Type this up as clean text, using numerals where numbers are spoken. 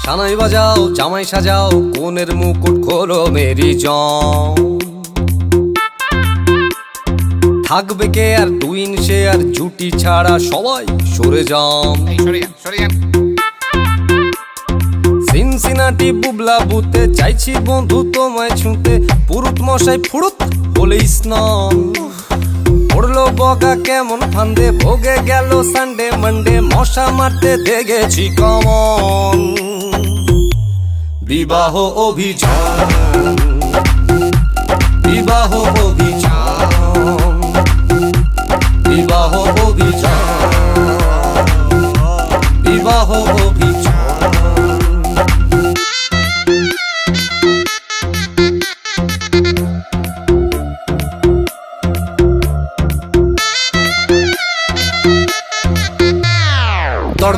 সানাই বাজাও জামাই সাজাও কোনের মুকুট খোলো মেরি জন। থাকবে কে আর টুইন সে আর জুটি ছাড়া সবাই সরে যান। সিনসিনাটি বুবলা বুতে চাইছি বন্ধু তোমায় ছুঁতে, পুরুত মশাই ফুরুত বলে স্নান। পড়লো বগা কেমন ফান্দে, ভোগে গেল সানডে মানডে, মশা মারতে দেখেছি কমন। বিবাহ অভিযান, বিবাহ অভিযান, বিবাহ অভিযান, বিবাহ